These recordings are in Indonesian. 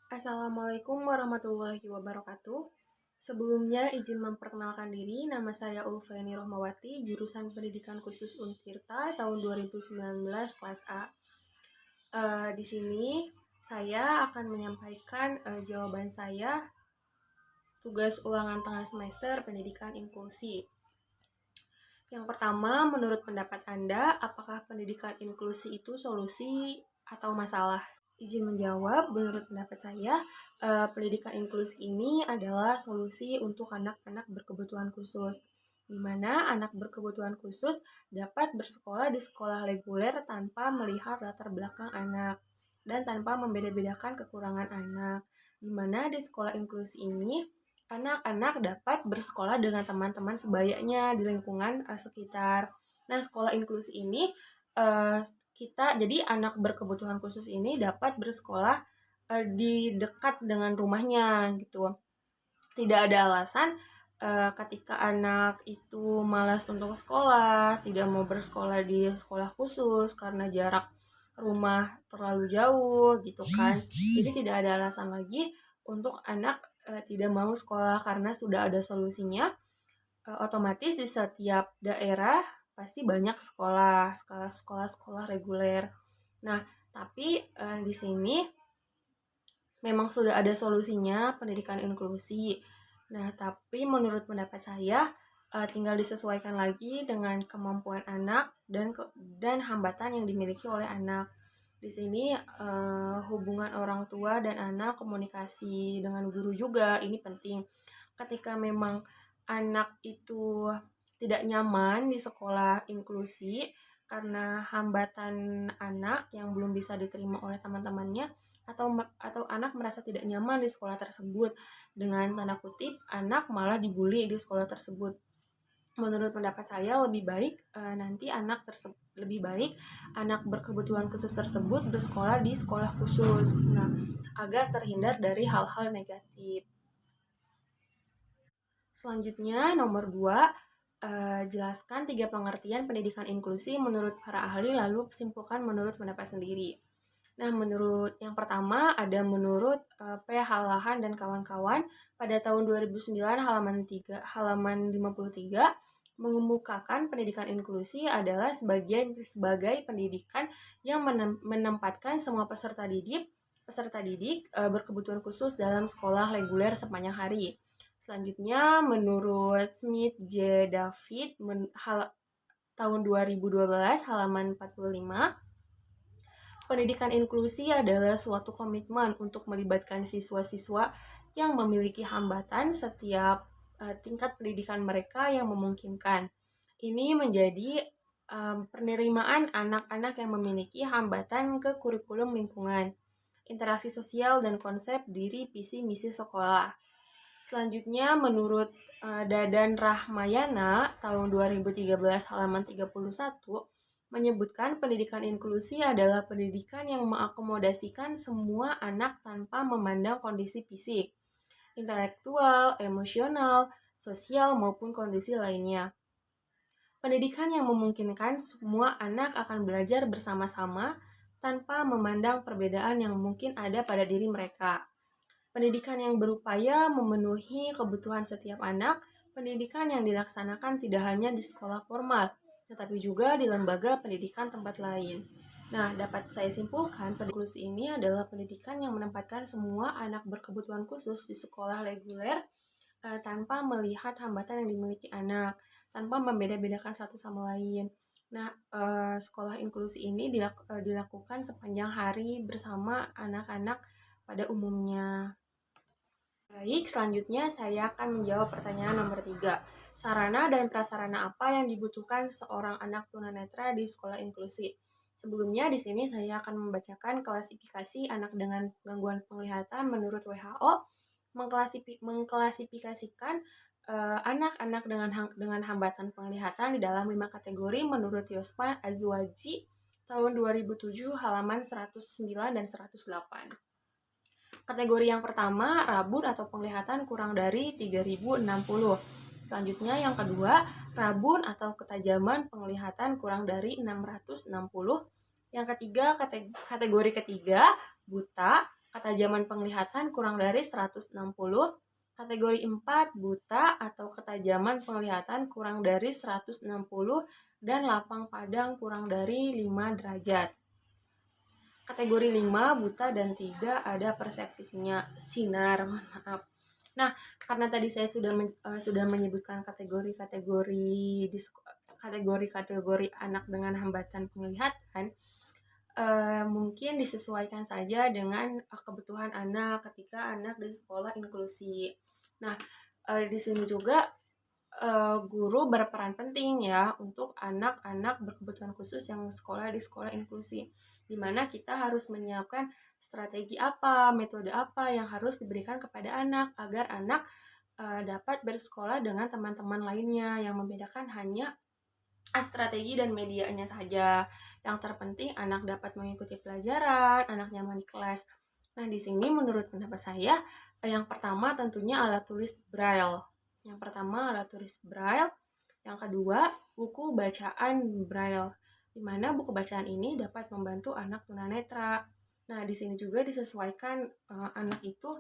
Assalamualaikum warahmatullahi wabarakatuh. Sebelumnya izin memperkenalkan diri, nama saya Ulfeni Rohmawati, jurusan Pendidikan Khusus Untirta tahun 2019 kelas A. Di sini saya akan menyampaikan jawaban saya tugas ulangan tengah semester Pendidikan Inklusi. Yang pertama, menurut pendapat Anda, apakah pendidikan inklusi itu solusi atau masalah? Izin menjawab, menurut pendapat saya, pendidikan inklusi ini adalah solusi untuk anak-anak berkebutuhan khusus, di mana anak berkebutuhan khusus dapat bersekolah di sekolah reguler tanpa melihat latar belakang anak dan tanpa membeda-bedakan kekurangan anak, di mana di sekolah inklusi ini anak-anak dapat bersekolah dengan teman-teman sebayanya di lingkungan sekitar. Nah, sekolah inklusi ini uh, jadi anak berkebutuhan khusus ini dapat bersekolah di dekat dengan rumahnya gitu. Tidak ada alasan ketika anak itu malas untuk sekolah, tidak mau bersekolah di sekolah khusus karena jarak rumah terlalu jauh gitu kan. Jadi tidak ada alasan lagi untuk anak tidak mau sekolah karena sudah ada solusinya. Otomatis di setiap daerah pasti banyak sekolah reguler. Nah, tapi di sini memang sudah ada solusinya pendidikan inklusi. Nah, tapi menurut pendapat saya tinggal disesuaikan lagi dengan kemampuan anak dan hambatan yang dimiliki oleh anak. Di sini hubungan orang tua dan anak, komunikasi dengan guru juga ini penting. Ketika memang anak itu tidak nyaman di sekolah inklusi karena hambatan anak yang belum bisa diterima oleh teman-temannya, atau anak merasa tidak nyaman di sekolah tersebut, dengan tanda kutip anak malah dibully di sekolah tersebut. Menurut pendapat saya lebih baik anak berkebutuhan khusus tersebut bersekolah di sekolah khusus. Nah, agar terhindar dari hal-hal negatif. Selanjutnya nomor 2, jelaskan 3 pengertian pendidikan inklusi menurut para ahli, lalu simpulkan menurut pendapat sendiri. Nah, menurut yang pertama ada menurut P. Halahan dan kawan-kawan pada tahun 2009 halaman 53 mengemukakan pendidikan inklusi adalah sebagai pendidikan yang menempatkan semua peserta didik berkebutuhan khusus dalam sekolah reguler sepanjang hari. Selanjutnya, menurut Smith J. David tahun 2012 halaman 45, pendidikan inklusi adalah suatu komitmen untuk melibatkan siswa-siswa yang memiliki hambatan setiap tingkat pendidikan mereka yang memungkinkan. Ini menjadi penerimaan anak-anak yang memiliki hambatan ke kurikulum lingkungan, interaksi sosial, dan konsep diri visi misi sekolah. Selanjutnya, menurut Dadan Rahmayana tahun 2013 halaman 31 menyebutkan pendidikan inklusi adalah pendidikan yang mengakomodasikan semua anak tanpa memandang kondisi fisik, intelektual, emosional, sosial, maupun kondisi lainnya. Pendidikan yang memungkinkan semua anak akan belajar bersama-sama tanpa memandang perbedaan yang mungkin ada pada diri mereka. Pendidikan yang berupaya memenuhi kebutuhan setiap anak, pendidikan yang dilaksanakan tidak hanya di sekolah formal, tetapi juga di lembaga pendidikan tempat lain. Nah, dapat saya simpulkan, inklusi ini adalah pendidikan yang menempatkan semua anak berkebutuhan khusus di sekolah reguler tanpa melihat hambatan yang dimiliki anak, tanpa membeda-bedakan satu sama lain. Nah, sekolah inklusi ini dilakukan sepanjang hari bersama anak-anak pada umumnya. Baik, selanjutnya saya akan menjawab pertanyaan nomor 3. Sarana dan prasarana apa yang dibutuhkan seorang anak tunanetra di sekolah inklusi? Sebelumnya di sini saya akan membacakan klasifikasi anak dengan gangguan penglihatan menurut WHO, mengklasifikasikan anak-anak dengan hambatan penglihatan di dalam 5 kategori menurut Yospan Azwaji tahun 2007 halaman 109 dan 108. Kategori yang pertama, rabun atau penglihatan kurang dari 3060. Selanjutnya yang kedua, rabun atau ketajaman penglihatan kurang dari 660. Yang ketiga, kategori ketiga, buta. ketajaman penglihatan kurang dari 160, kategori 4 buta atau ketajaman penglihatan kurang dari 160 dan lapang padang kurang dari 5 derajat. Kategori 5 buta dan tidak ada persepsi sinar, maaf. Nah, karena tadi saya sudah menyebutkan kategori anak dengan hambatan penglihatan, mungkin disesuaikan saja dengan kebutuhan anak ketika anak di sekolah inklusi. Nah, di sini juga guru berperan penting ya untuk anak-anak berkebutuhan khusus yang sekolah di sekolah inklusi, di mana kita harus menyiapkan strategi apa, metode apa yang harus diberikan kepada anak agar anak dapat bersekolah dengan teman-teman lainnya. Yang membedakan hanya strategi dan medianya saja. Yang terpenting anak dapat mengikuti pelajaran, anak nyaman di kelas. Nah, di sini menurut pendapat saya, yang pertama tentunya alat tulis Braille. Yang kedua, buku bacaan Braille, di mana buku bacaan ini dapat membantu anak tunanetra. Nah, di sini juga disesuaikan anak itu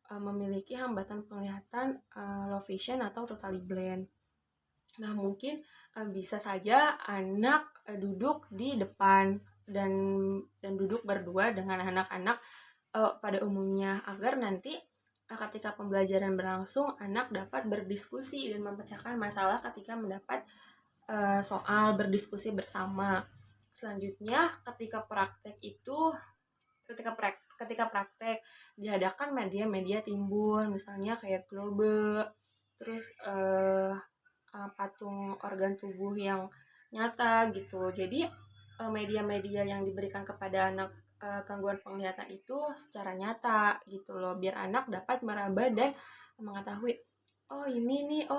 memiliki hambatan penglihatan low vision atau totally blind. Nah, mungkin bisa saja anak duduk di depan dan duduk berdua dengan anak-anak pada umumnya, agar nanti ketika pembelajaran berlangsung, anak dapat berdiskusi dan memecahkan masalah ketika mendapat soal, berdiskusi bersama. Selanjutnya, ketika praktek diadakan media-media timbul, misalnya kayak globe, terus patung organ tubuh yang nyata gitu. Jadi media-media yang diberikan kepada anak gangguan penglihatan itu secara nyata gitu loh, biar anak dapat meraba dan mengetahui oh ini nih,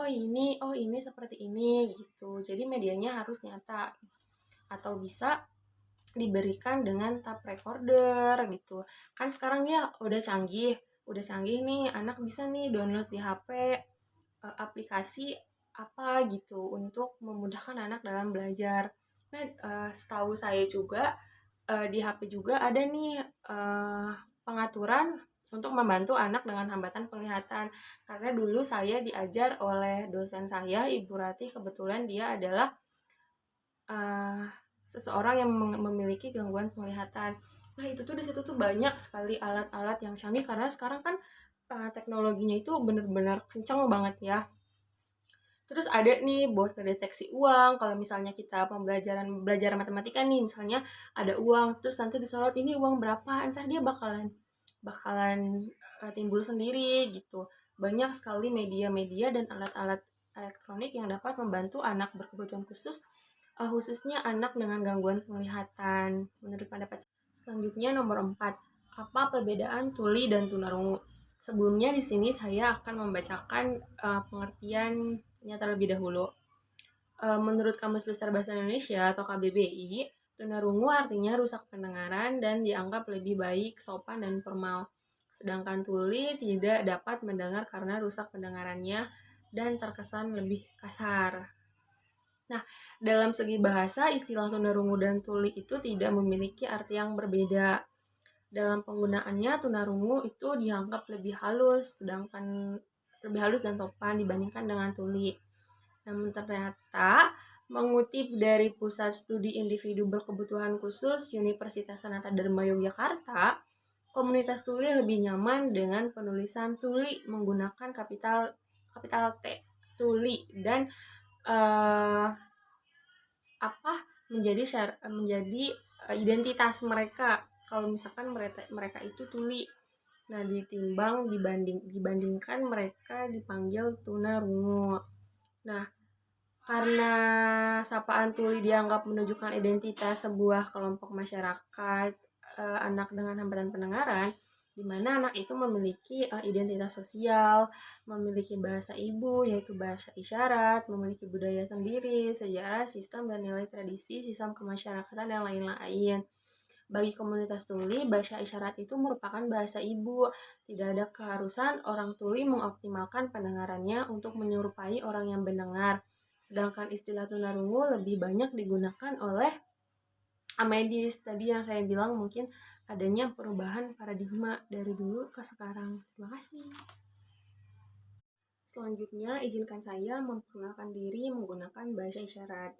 oh ini seperti ini gitu. Jadi medianya harus nyata, atau bisa diberikan dengan tape recorder gitu. Kan sekarang ya udah canggih nih, anak bisa nih download di HP aplikasi apa gitu untuk memudahkan anak dalam belajar. Nah, setahu saya juga di HP juga ada nih pengaturan untuk membantu anak dengan hambatan penglihatan. Karena dulu saya diajar oleh dosen saya, Ibu Ratih, kebetulan dia adalah seseorang yang memiliki gangguan penglihatan. Nah, itu tuh di situ tuh banyak sekali alat-alat yang canggih, karena sekarang kan teknologinya itu benar-benar kencang banget ya. Terus ada nih buat ngedeteksi uang, kalau misalnya kita belajar matematika nih, misalnya ada uang, terus nanti disorot ini uang berapa, entar dia bakalan timbul sendiri gitu. Banyak sekali media-media dan alat-alat elektronik yang dapat membantu anak berkebutuhan khusus, khususnya anak dengan gangguan penglihatan. Menurut pendapat selanjutnya, nomor 4, apa perbedaan tuli dan tunarungu? Sebelumnya di sini saya akan membacakan pengertiannya terlebih dahulu. Menurut Kamus Besar Bahasa Indonesia atau KBBI, tunarungu artinya rusak pendengaran dan dianggap lebih baik, sopan, dan formal. Sedangkan tuli tidak dapat mendengar karena rusak pendengarannya dan terkesan lebih kasar. Nah, dalam segi bahasa, istilah tunarungu dan tuli itu tidak memiliki arti yang berbeda. Dalam penggunaannya, tunarungu itu dianggap lebih halus dan topan dibandingkan dengan tuli. Namun ternyata, mengutip dari Pusat Studi Individu Berkebutuhan Khusus Universitas Sanata Dharma Yogyakarta, komunitas tuli lebih nyaman dengan penulisan tuli menggunakan kapital T, tuli, dan menjadi identitas mereka kalau misalkan mereka itu tuli. Nah, dibandingkan mereka dipanggil tunarungu. Nah, karena sapaan tuli dianggap menunjukkan identitas sebuah kelompok masyarakat anak dengan hambatan pendengaran, di mana anak itu memiliki identitas sosial, memiliki bahasa ibu yaitu bahasa isyarat, memiliki budaya sendiri, sejarah, sistem dan nilai tradisi, sistem kemasyarakatan, dan lain-lain. Bagi komunitas tuli, bahasa isyarat itu merupakan bahasa ibu. Tidak ada keharusan orang tuli mengoptimalkan pendengarannya untuk menyerupai orang yang mendengar. Sedangkan istilah tunarungu lebih banyak digunakan oleh medis. Tadi yang saya bilang mungkin adanya perubahan paradigma dari dulu ke sekarang. Terima kasih. Selanjutnya, izinkan saya memperkenalkan diri menggunakan bahasa isyarat.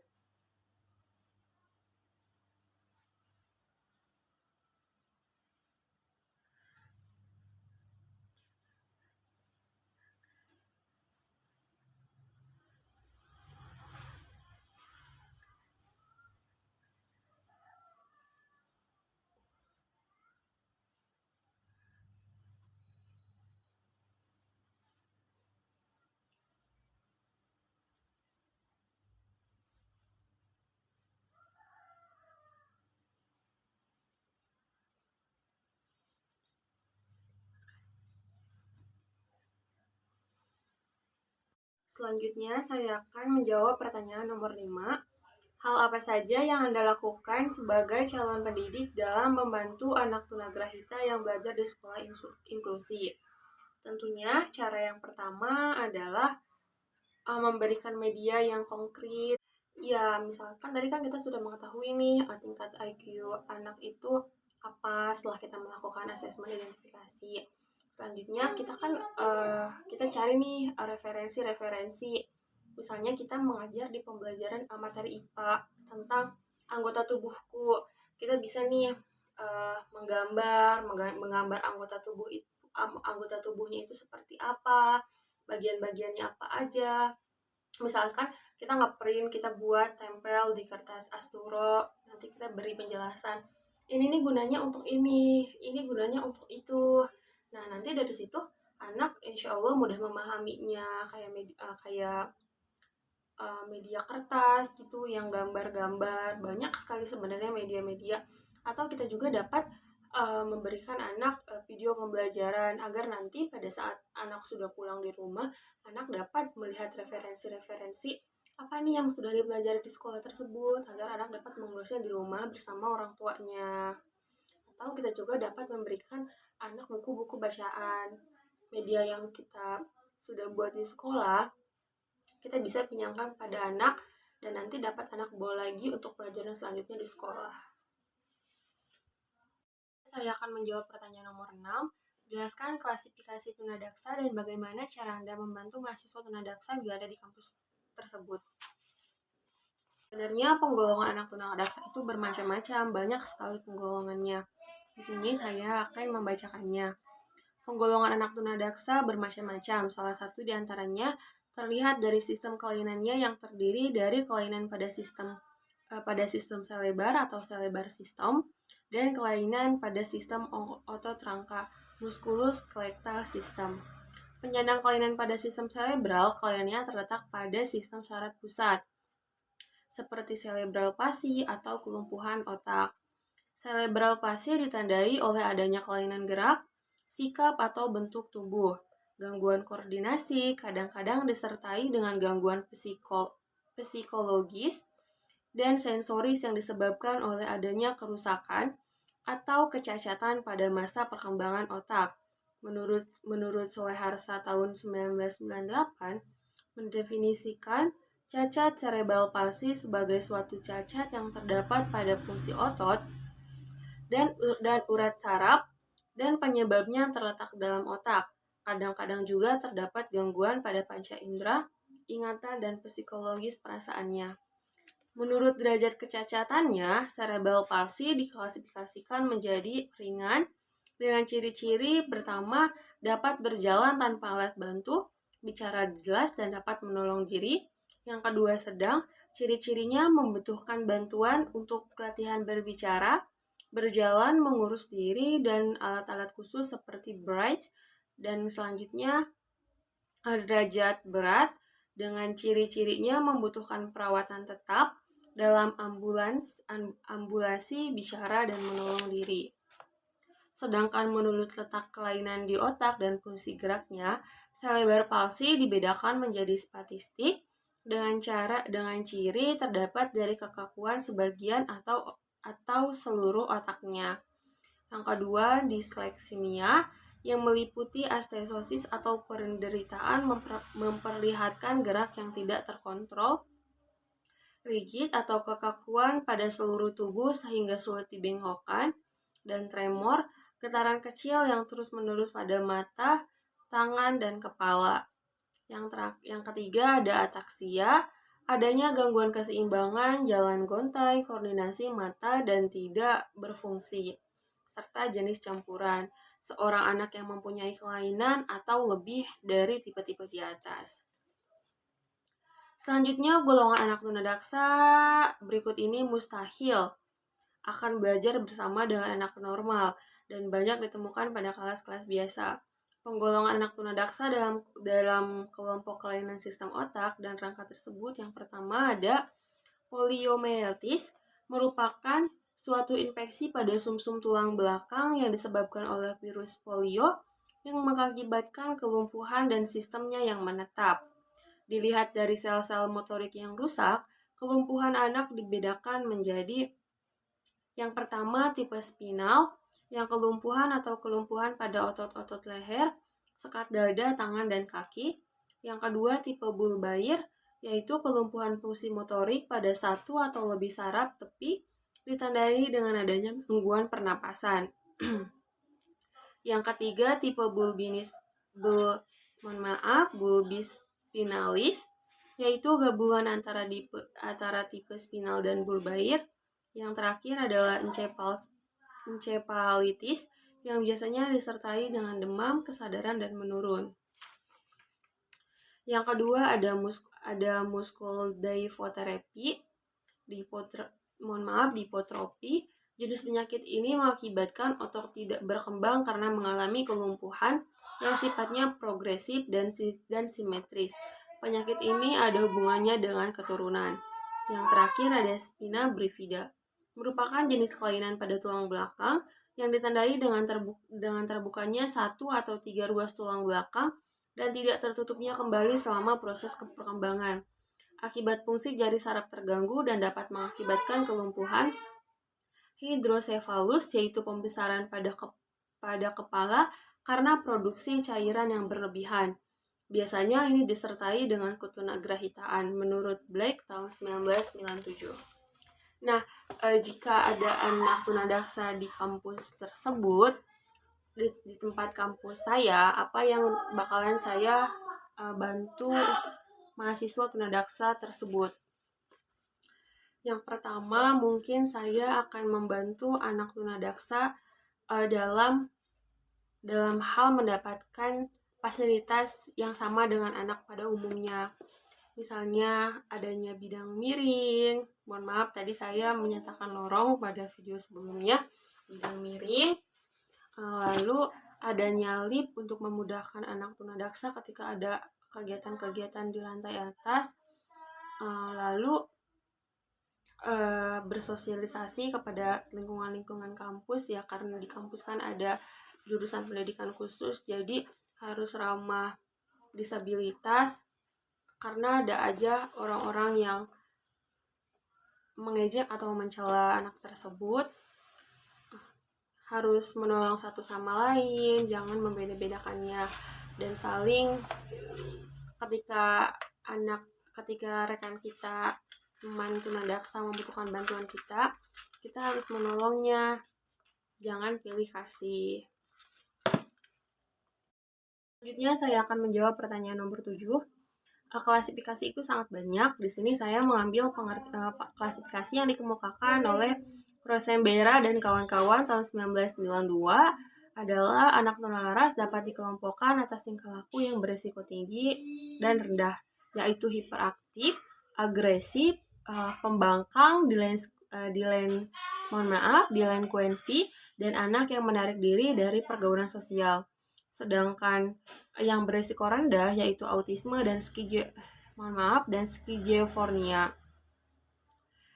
Selanjutnya, saya akan menjawab pertanyaan nomor 5. Hal apa saja yang Anda lakukan sebagai calon pendidik dalam membantu anak tunagrahita yang belajar di sekolah inklusi? Tentunya, cara yang pertama adalah memberikan media yang konkret. Ya, misalkan tadi kan kita sudah mengetahui nih tingkat IQ anak itu apa setelah kita melakukan asesmen identifikasi. Selanjutnya kita kan kita cari nih referensi-referensi. Misalnya kita mengajar di pembelajaran materi IPA tentang anggota tubuhku. Kita bisa nih menggambar anggota tubuh itu, anggota tubuhnya itu seperti apa, bagian-bagiannya apa aja. Misalkan kita nge-print, kita buat tempel di kertas asturo, nanti kita beri penjelasan. Ini nih gunanya untuk ini gunanya untuk itu. Nah, nanti dari situ anak insya Allah mudah memahaminya, kayak media kertas gitu yang gambar-gambar. Banyak sekali sebenarnya media-media. Atau kita juga dapat memberikan anak video pembelajaran agar nanti pada saat anak sudah pulang di rumah, anak dapat melihat referensi-referensi apa nih yang sudah dipelajari di sekolah tersebut agar anak dapat mengurusnya di rumah bersama orang tuanya. Atau kita juga dapat memberikan anak buku-buku bacaan. Media yang kita sudah buat di sekolah, kita bisa pinjamkan pada anak dan nanti dapat anak bawa lagi untuk pelajaran selanjutnya di sekolah. Saya akan menjawab pertanyaan nomor 6. Jelaskan klasifikasi tunadaksa dan bagaimana cara Anda membantu mahasiswa tunadaksa bila ada di kampus tersebut. Sebenarnya penggolongan anak tunadaksa itu bermacam-macam, banyak sekali penggolongannya. Di sini saya akan membacakannya. Penggolongan anak tunadaksa bermacam-macam, salah satu di antaranya terlihat dari sistem kelainannya yang terdiri dari kelainan pada sistem selebar atau selebar sistem dan kelainan pada sistem otot rangka muskuloskeletal sistem. Penyandang kelainan pada sistem selebral, kelainannya terletak pada sistem syarat pusat, seperti cerebral palsy atau kelumpuhan otak. Cerebral palsy ditandai oleh adanya kelainan gerak, sikap atau bentuk tubuh, gangguan koordinasi, kadang-kadang disertai dengan gangguan psikologis dan sensoris yang disebabkan oleh adanya kerusakan atau kecacatan pada masa perkembangan otak. Menurut Soeharsa tahun 1998 mendefinisikan cacat cerebral palsy sebagai suatu cacat yang terdapat pada fungsi otot dan urat saraf dan penyebabnya terletak dalam otak. Kadang-kadang juga terdapat gangguan pada panca indera, ingatan, dan psikologis perasaannya. Menurut derajat kecacatannya, cerebral palsy diklasifikasikan menjadi ringan dengan ciri-ciri pertama dapat berjalan tanpa alat bantu, bicara jelas dan dapat menolong diri. Yang kedua sedang, ciri-cirinya membutuhkan bantuan untuk latihan berbicara, berjalan, mengurus diri, dan alat-alat khusus seperti braille. Dan selanjutnya, derajat berat dengan ciri-cirinya membutuhkan perawatan tetap dalam ambulasi, bicara, dan menolong diri. Sedangkan menurut letak kelainan di otak dan fungsi geraknya, cerebral palsy dibedakan menjadi statistik dengan ciri terdapat dari kekakuan sebagian atau seluruh otaknya. Yang kedua, disleksimia yang meliputi astesosis atau penderitaan memperlihatkan gerak yang tidak terkontrol, rigid atau kekakuan pada seluruh tubuh sehingga sulit dibengkokkan, dan tremor, getaran kecil yang terus-menerus pada mata, tangan, dan kepala. Yang ketiga ada ataksia, adanya gangguan keseimbangan, jalan gontai, koordinasi mata, dan tidak berfungsi, serta jenis campuran, seorang anak yang mempunyai kelainan atau lebih dari tipe-tipe di atas. Selanjutnya, golongan anak tunadaksa berikut ini mustahil akan belajar bersama dengan anak normal dan banyak ditemukan pada kelas-kelas biasa. Penggolongan anak tunadaksa dalam kelompok kelainan sistem otak dan rangka tersebut yang pertama ada poliomyelitis, merupakan suatu infeksi pada sumsum tulang belakang yang disebabkan oleh virus polio yang mengakibatkan kelumpuhan dan sistemnya yang menetap. Dilihat dari sel-sel motorik yang rusak, kelumpuhan anak dibedakan menjadi yang pertama tipe spinal, yang kelumpuhan atau kelumpuhan pada otot-otot leher, sekat dada, tangan, dan kaki. Yang kedua tipe bulbair, yaitu kelumpuhan fungsi motorik pada satu atau lebih saraf tepi, ditandai dengan adanya gangguan pernapasan. Yang ketiga tipe bulbispinalis, yaitu gabungan antara tipe spinal dan bulbair. Yang terakhir adalah encephalitis yang biasanya disertai dengan demam, kesadaran, dan menurun. Yang kedua ada muskuldifoterapi, dipotropi. Jenis penyakit ini mengakibatkan otot tidak berkembang karena mengalami kelumpuhan yang sifatnya progresif dan simetris. Penyakit ini ada hubungannya dengan keturunan. Yang terakhir ada spina bifida, merupakan jenis kelainan pada tulang belakang yang ditandai dengan terbukanya 1 atau 3 ruas tulang belakang dan tidak tertutupnya kembali selama proses perkembangan. Akibat fungsi jari saraf terganggu dan dapat mengakibatkan kelumpuhan. Hidrosefalus, yaitu pembesaran pada kepala karena produksi cairan yang berlebihan. Biasanya ini disertai dengan ketunagrahitaan menurut Blake tahun 1997. Nah, jika ada anak tunadaksa di kampus tersebut, di tempat kampus saya, apa yang bakalan saya bantu mahasiswa tunadaksa tersebut? Yang pertama, mungkin saya akan membantu anak tunadaksa dalam hal mendapatkan fasilitas yang sama dengan anak pada umumnya. Misalnya adanya bidang miring, mohon maaf tadi saya menyatakan lorong pada video sebelumnya, bidang miring, lalu adanya lift untuk memudahkan anak tunadaksa ketika ada kegiatan-kegiatan di lantai atas, lalu bersosialisasi kepada lingkungan-lingkungan kampus ya, karena di kampus kan ada jurusan pendidikan khusus, jadi harus ramah disabilitas, karena ada aja orang-orang yang mengejek atau mencela anak tersebut. Harus menolong satu sama lain, jangan membeda-bedakannya, dan saling ketika rekan kita teman tunadaksa membutuhkan bantuan kita harus menolongnya, jangan pilih kasih. Selanjutnya saya akan menjawab pertanyaan nomor 7. Klasifikasi itu sangat banyak. Di sini saya mengambil klasifikasi yang dikemukakan oleh Rosembera dan kawan-kawan tahun 1992 adalah anak tunalaras dapat dikelompokkan atas tingkah laku yang beresiko tinggi dan rendah, yaitu hiperaktif, agresif, pembangkang, delinkuensi, dan anak yang menarik diri dari pergaulan sosial. Sedangkan yang beresiko rendah yaitu autisme dan skizofrenia.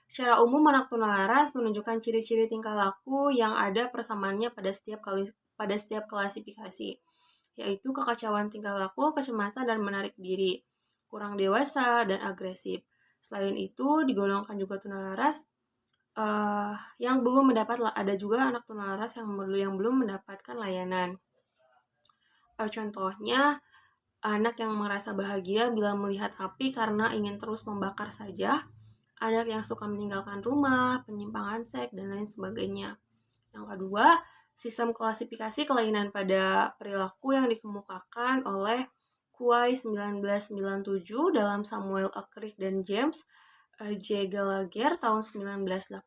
Secara umum anak tunalaras menunjukkan ciri-ciri tingkah laku yang ada persamaannya pada setiap klasifikasi, yaitu kekacauan tingkah laku, kecemasan dan menarik diri, kurang dewasa dan agresif. Selain itu digolongkan juga tunalaras yang belum ada juga anak tunalaras yang belum mendapatkan layanan. Contohnya anak yang merasa bahagia bila melihat api karena ingin terus membakar saja, anak yang suka meninggalkan rumah, penyimpangan seks, dan lain sebagainya. Yang kedua, sistem klasifikasi kelainan pada perilaku yang dikemukakan oleh Quay 1997 dalam Samuel Ockrick dan James J. Gallagher tahun 1986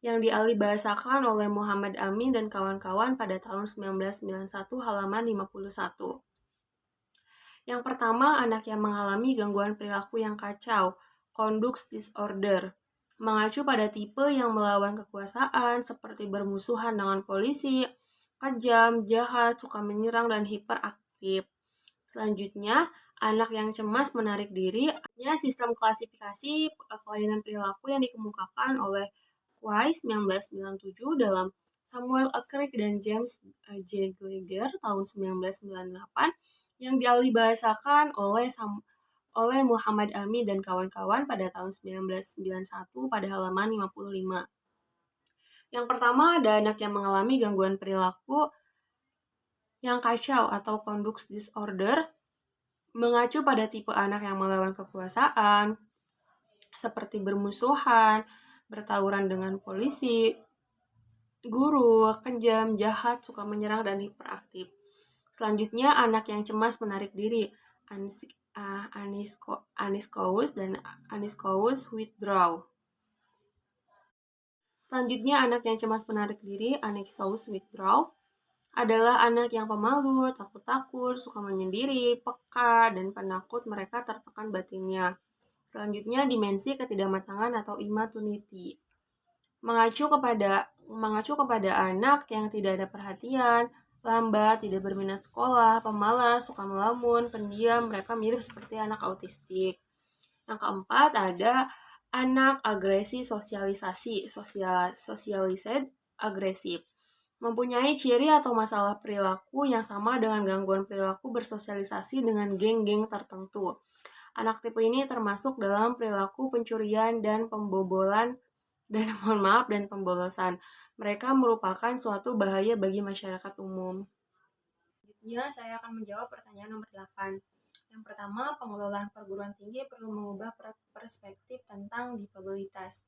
yang dialihbahasakan oleh Muhammad Amin dan kawan-kawan pada tahun 1991 halaman 51. Yang pertama, anak yang mengalami gangguan perilaku yang kacau, conduct disorder, mengacu pada tipe yang melawan kekuasaan seperti bermusuhan dengan polisi, kejam, jahat, suka menyerang, dan hiperaktif. Selanjutnya, anak yang cemas menarik diri, artinya sistem klasifikasi kelainan perilaku yang dikemukakan oleh Wise 1997 dalam Samuel Ockrick dan James J. Gallagher tahun 1998 yang dialihbahasakan oleh Muhammad Amin dan kawan-kawan pada tahun 1991 pada halaman 55. Yang pertama ada anak yang mengalami gangguan perilaku yang kacau atau conduct disorder, mengacu pada tipe anak yang melawan kekuasaan, seperti bermusuhan, bertawuran dengan polisi, guru, kejam, jahat, suka menyerang, dan hiperaktif. Selanjutnya, anak yang cemas menarik diri, anxious dan anxious withdraw. Selanjutnya, anak yang cemas menarik diri, anxious withdraw, adalah anak yang pemalu, takut-takut, suka menyendiri, peka, dan penakut mereka tertekan batinnya. Selanjutnya, dimensi ketidakmatangan atau immaturity. Mengacu kepada anak yang tidak ada perhatian, lambat, tidak berminat sekolah, pemalas, suka melamun, pendiam, mereka mirip seperti anak autistik. Yang keempat ada anak agresi sosialisasi, socialized agresif. Mempunyai ciri atau masalah perilaku yang sama dengan gangguan perilaku bersosialisasi dengan geng-geng tertentu. Anak tipe ini termasuk dalam perilaku pencurian dan pembobolan dan pembolosan. Mereka merupakan suatu bahaya bagi masyarakat umum. Selanjutnya saya akan menjawab pertanyaan nomor 8. Yang pertama, pengelolaan perguruan tinggi perlu mengubah perspektif tentang difabelitas.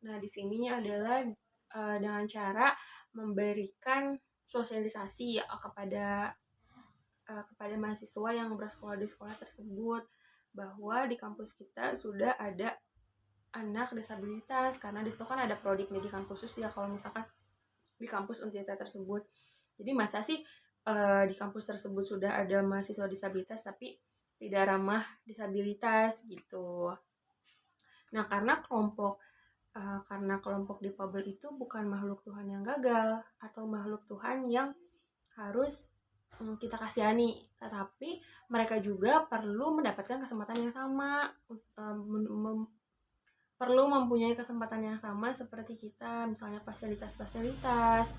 Nah, di sini adalah dengan cara memberikan sosialisasi kepada mahasiswa yang bersekolah di sekolah tersebut bahwa di kampus kita sudah ada anak disabilitas, karena di situ kan ada prodi pendidikan khusus ya kalau misalkan di kampus Untirta tersebut. Jadi masa sih di kampus tersebut sudah ada mahasiswa disabilitas tapi tidak ramah disabilitas gitu. Nah, karena kelompok difabel itu bukan makhluk Tuhan yang gagal atau makhluk Tuhan yang harus kita kasihani, tetapi mereka juga perlu mendapatkan kesempatan yang sama, perlu mempunyai kesempatan yang sama seperti kita, misalnya fasilitas-fasilitas.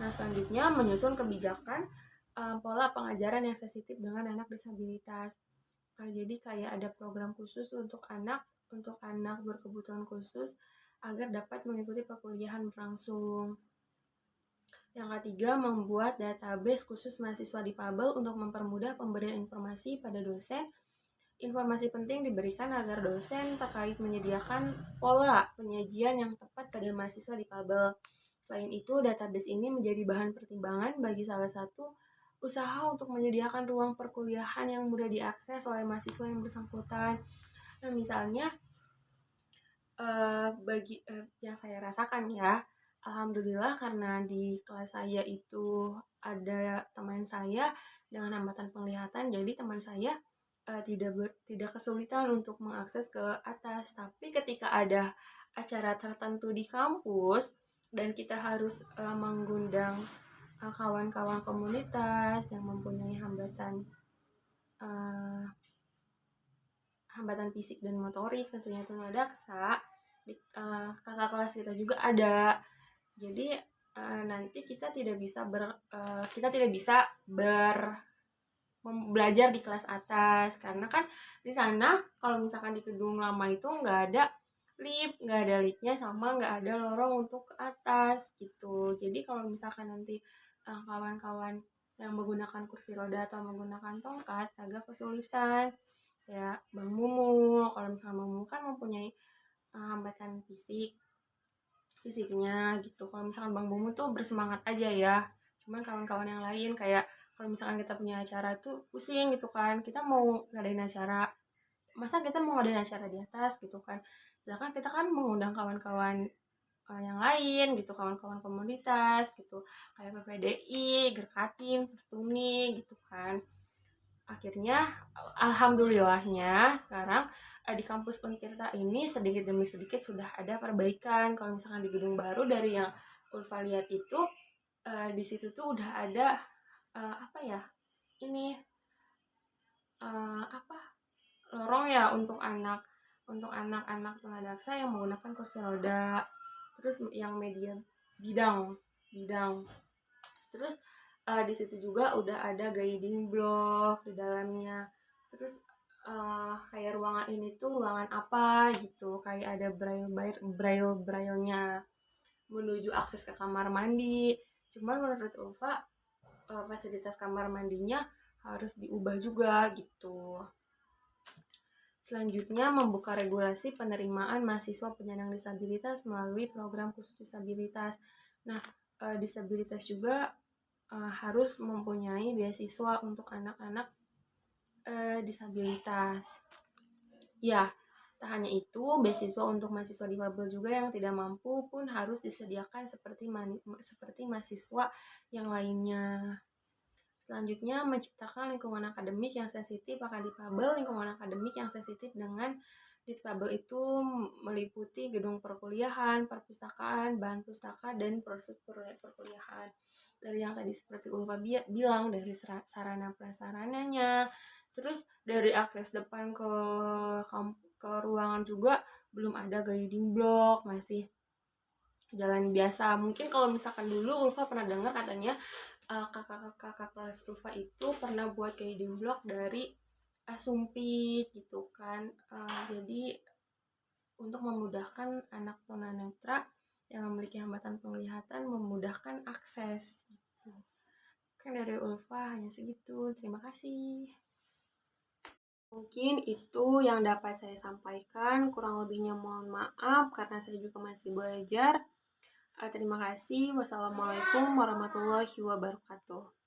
Nah, selanjutnya menyusun kebijakan pola pengajaran yang sensitif dengan anak disabilitas. Jadi kayak ada program khusus untuk anak berkebutuhan khusus agar dapat mengikuti perkuliahan berlangsung. Yang ketiga, membuat database khusus mahasiswa difabel untuk mempermudah pemberian informasi pada dosen. Informasi penting diberikan agar dosen terkait menyediakan pola penyajian yang tepat pada mahasiswa difabel. Selain itu, database ini menjadi bahan pertimbangan bagi salah satu usaha untuk menyediakan ruang perkuliahan yang mudah diakses oleh mahasiswa yang bersangkutan. Nah, misalnya bagi yang saya rasakan ya, alhamdulillah karena di kelas saya itu ada teman saya dengan hambatan penglihatan, jadi teman saya tidak kesulitan untuk mengakses ke atas. Tapi ketika ada acara tertentu di kampus dan kita harus mengundang kawan-kawan komunitas yang mempunyai hambatan fisik dan motorik, tentunya tunadaksa, kakak kelas kita juga ada. Jadi nanti kita tidak bisa belajar di kelas atas karena kan di sana kalau misalkan di gedung lama itu nggak ada liftnya sama nggak ada lorong untuk ke atas gitu. Jadi kalau misalkan nanti kawan-kawan yang menggunakan kursi roda atau menggunakan tongkat agak kesulitan. Ya, Bang Mumu, kalau misalkan Bang Mumu kan mempunyai hambatan fisiknya gitu. Kalau misalkan Bang Bomu tuh bersemangat aja ya. Cuman kawan-kawan yang lain kayak kalau misalkan kita punya acara tuh pusing gitu kan. Kita mau ngadain acara, masa kita mau ngadain acara di atas gitu kan. Sedangkan kita kan mengundang kawan-kawan yang lain gitu, kawan-kawan komunitas gitu. Kayak PPDI, Gerkatin, Pertuni gitu kan. Akhirnya alhamdulillahnya sekarang di kampus Untirta ini sedikit demi sedikit sudah ada perbaikan. Kalau misalkan di gedung baru dari yang Ulfa lihat itu di situ tuh udah ada apa ya, ini apa, lorong ya untuk anak-anak tunadaksa yang menggunakan kursi roda, terus yang media bidang bidang terus di situ juga udah ada guiding block di dalamnya. Terus kayak ruangan ini tuh ruangan apa gitu, kayak ada braille-nya menuju akses ke kamar mandi. Cuman menurut Ulfa fasilitas kamar mandinya harus diubah juga gitu. Selanjutnya, membuka regulasi penerimaan mahasiswa penyandang disabilitas melalui program khusus disabilitas. Nah, disabilitas juga harus mempunyai beasiswa untuk anak-anak disabilitas. Ya, tak hanya itu, beasiswa untuk mahasiswa difabel juga yang tidak mampu pun harus disediakan seperti mahasiswa yang lainnya. Selanjutnya, menciptakan lingkungan akademik yang sensitif akan difabel. Lingkungan akademik yang sensitif dengan difabel itu meliputi gedung perkuliahan, perpustakaan, bahan pustaka, dan proses perkuliahan. Dari yang tadi seperti Ulfa bilang, dari sarana prasarananya, terus dari akses depan ke ruangan juga belum ada guiding block, masih jalan biasa. Mungkin kalau misalkan dulu Ulfa pernah dengar katanya kakak kelas Ulfa itu pernah buat guiding block dari sumpit gitu kan. Jadi untuk memudahkan anak tunanetra yang memiliki hambatan penglihatan, memudahkan akses gitu. Mungkin dari Ulfa hanya segitu. Terima kasih. Mungkin itu yang dapat saya sampaikan. Kurang lebihnya mohon maaf karena saya juga masih belajar. Terima kasih. Wassalamualaikum warahmatullahi wabarakatuh.